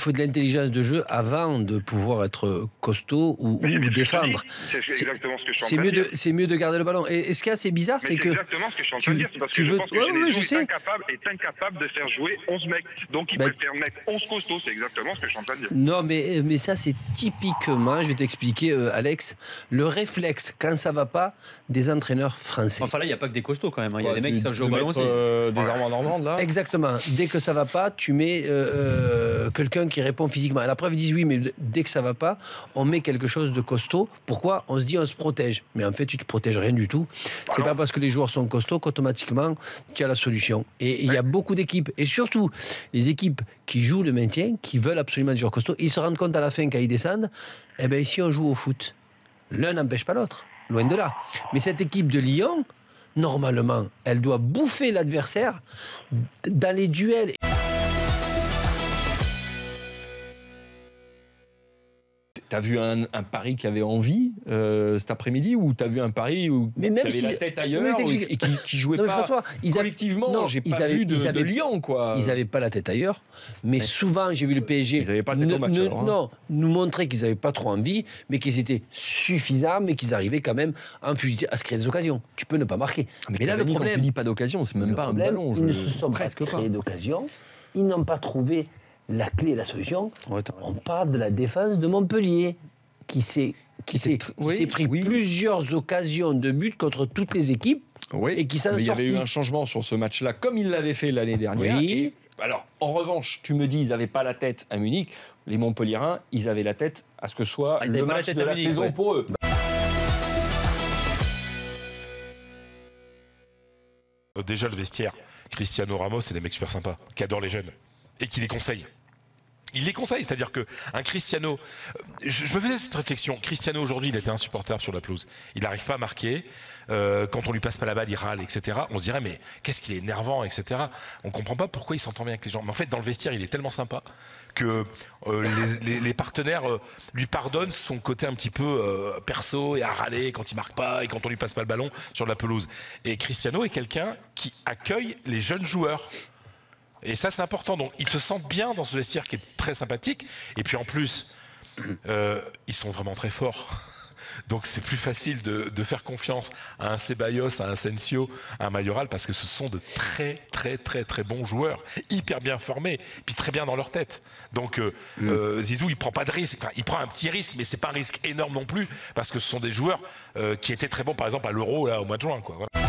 faut de l'intelligence de jeu avant de pouvoir être costaud ou défendre. C'est exactement ce que je suis en train de dire. C'est mieux de garder le ballon. Et ce qu'il y a, c'est bizarre, c'est que... C'est exactement ce que je suis en train de dire. C'est parce que je pense que Genesio est incapable de faire jouer 11 mecs. Donc il préfère mettre 11 costauds. C'est exactement ce que je suis en train de dire. Non, mais ça, c'est typiquement, je vais t'expliquer, Alex, le réflexe, quand ça va pas, des entraîneurs français. Enfin là, il n'y a pas que des costauds quand même. Il y a des mecs qui savent jouer au ballon aussi. Des Armands Normandes, là. Exactement. Dès que ça va pas, tu mets quelqu'un qui répond physiquement. Et la preuve, ils disent oui, mais dès que ça va pas, on met quelque chose de costaud. Pourquoi? On se dit on se protège. Mais en fait, tu te protèges rien du tout. C'est pas parce que les joueurs sont costauds qu'automatiquement, tu as la solution. Et il y a beaucoup d'équipes, et surtout les équipes qui jouent le maintien, qui veulent absolument des joueurs costauds, ils se rendent compte à la fin quand ils descendent, eh bien ici on joue au foot. L'un n'empêche pas l'autre, loin de là. Mais cette équipe de Lyon, normalement, elle doit bouffer l'adversaire dans les duels. T'as vu un Paris qui avait envie cet après-midi, ou t'as vu un Paris qui avait la tête ailleurs et qui jouait pas François, collectivement? J'ai pas vu de Lyon, quoi. Ils n'avaient pas la tête ailleurs, mais souvent j'ai vu le PSG ils n'avaient pas la tête au match, nous montrer qu'ils n'avaient pas trop envie, mais qu'ils étaient suffisants, mais qu'ils arrivaient quand même en fluidité à se créer des occasions. Tu peux ne pas marquer. Mais là, le problème, quand tu dis pas d'occasion, c'est même pas un ballon. Ils ne se sont pas créés d'occasion. Ils n'ont pas trouvé la clé et la solution. On parle de la défense de Montpellier, qui s'est pris plusieurs occasions de but contre toutes les équipes et qui s'en sortit. Il y avait eu un changement sur ce match-là, comme il l'avait fait l'année dernière. Oui. Alors, en revanche, tu me dis, ils n'avaient pas la tête à Munich. Les Montpelliérains, ils avaient la tête à ce que soit le match de la saison pour eux. Déjà, le vestiaire, Cristiano Ramos, c'est des mecs super sympas, qui adorent les jeunes et qui les conseillent. Il les conseille, c'est-à-dire qu'un Cristiano... Je me faisais cette réflexion. Cristiano, aujourd'hui, il était insupportable sur la pelouse. Il n'arrive pas à marquer. Quand on lui passe pas la balle, il râle, etc. On se dirait, mais qu'est-ce qu'il est énervant, etc. On ne comprend pas pourquoi il s'entend bien avec les gens. Mais en fait, dans le vestiaire, il est tellement sympa que les partenaires lui pardonnent son côté un petit peu perso et à râler quand il marque pas et quand on lui passe pas le ballon sur la pelouse. Et Cristiano est quelqu'un qui accueille les jeunes joueurs. Et ça, c'est important. Donc, ils se sentent bien dans ce vestiaire qui est très sympathique. Et puis, en plus, ils sont vraiment très forts. Donc, c'est plus facile de faire confiance à un Ceballos, à un Asensio, à un Mayoral, parce que ce sont de très bons joueurs, hyper bien formés, puis très bien dans leur tête. Donc, Zizou, il prend pas de risque. Enfin, il prend un petit risque, mais c'est pas un risque énorme non plus, parce que ce sont des joueurs qui étaient très bons, par exemple, à l'Euro, là, au mois de juin, quoi. Voilà.